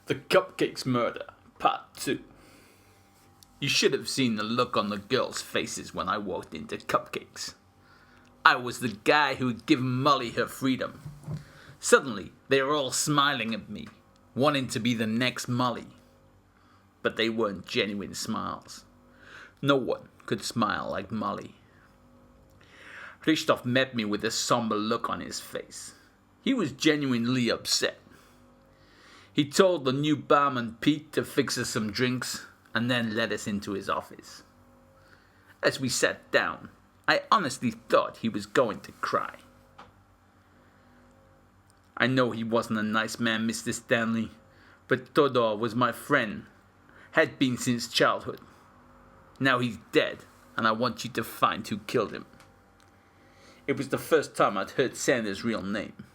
The Cupcakes Murder, Part 2. You should have seen the look on the girls' faces when I walked into Cupcakes. I was the guy who had given Molly her freedom. Suddenly, they were all smiling at me, wanting to be the next Molly. But they weren't genuine smiles. No one could smile like Molly. Christoph met me with a somber look on his face. He was genuinely upset. He told the new barman Pete to fix us some drinks and then led us into his office. As we sat down, I honestly thought he was going to cry. I know he wasn't a nice man, Mr. Stanley, but Todor was my friend, had been since childhood. Now he's dead, and I want you to find who killed him. It was the first time I'd heard Santa's real name.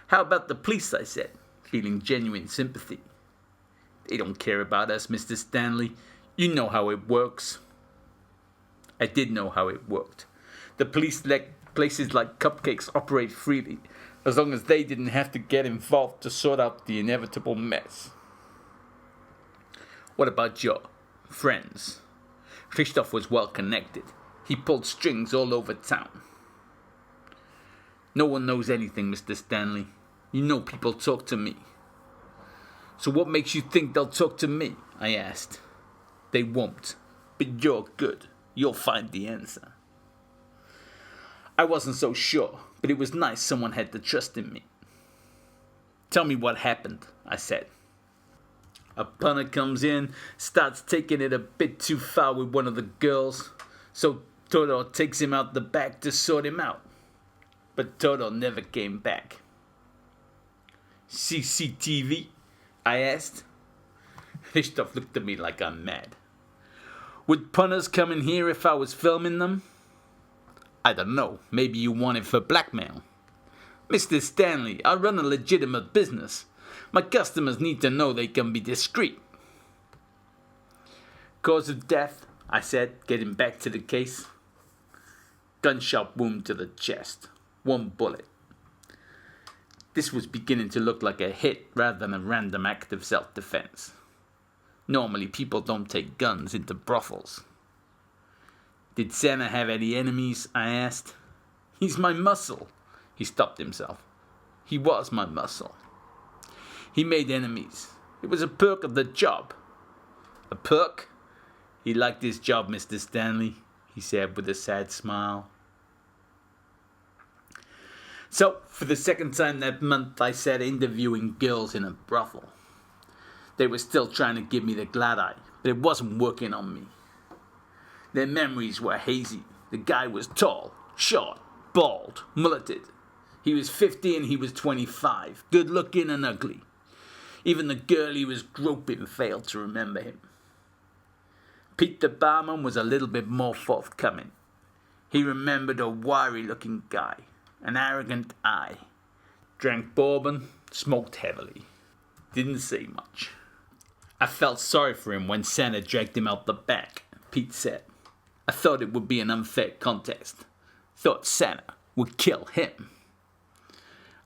How about the police, I said, feeling genuine sympathy. They don't care about us, Mr. Stanley. You know how it works. I did know how it worked. The police let places like Cupcakes operate freely, as long as they didn't have to get involved to sort out the inevitable mess. What about your friends? Christoph was well connected. He pulled strings all over town. No one knows anything, Mr. Stanley. You know people talk to me. So what makes you think they'll talk to me? I asked. They won't. But you're good. You'll find the answer. I wasn't so sure, but it was nice someone had the trust in me. Tell me what happened, I said. A punter comes in, starts taking it a bit too far with one of the girls, so Todor takes him out the back to sort him out. But Todor never came back. CCTV? I asked. Christoph looked at me like I'm mad. Would punters come in here if I was filming them? I don't know, maybe you want it for blackmail. Mr. Stanley, I run a legitimate business. My customers need to know they can be discreet. Cause of death, I said, getting back to the case. Gunshot wound to the chest. 1 bullet. This was beginning to look like a hit rather than a random act of self-defense. Normally, people don't take guns into brothels. Did Santa have any enemies? I asked. He's my muscle. He stopped himself. He was my muscle. He made enemies. It was a perk of the job. A perk? He liked his job, Mr. Stanley, he said with a sad smile. So, for the second time that month, I sat interviewing girls in a brothel. They were still trying to give me the glad eye, but it wasn't working on me. Their memories were hazy. The guy was tall, short, bald, mulleted. He was 50 and he was 25, good looking and ugly. Even the girl he was groping failed to remember him. Pete the barman was a little bit more forthcoming. He remembered a wiry looking guy. An arrogant eye. Drank bourbon, smoked heavily. Didn't say much. I felt sorry for him when Santa dragged him out the back, Pete said. I thought it would be an unfair contest. Thought Santa would kill him.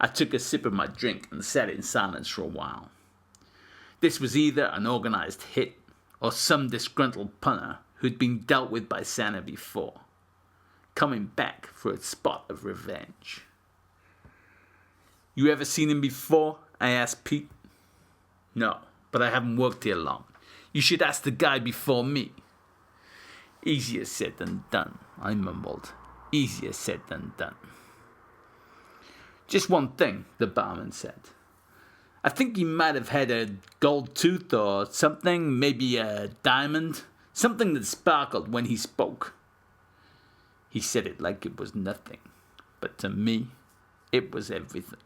I took a sip of my drink and sat in silence for a while. This was either an organized hit or some disgruntled punter who'd been dealt with by Santa before, coming back for a spot of revenge. You ever seen him before? I asked Pete. No, but I haven't worked here long. You should ask the guy before me. Easier said than done, I mumbled. Easier said than done. Just one thing, the barman said. I think he might have had a gold tooth or something, maybe a diamond, something that sparkled when he spoke. He said it like it was nothing, but to me, it was everything.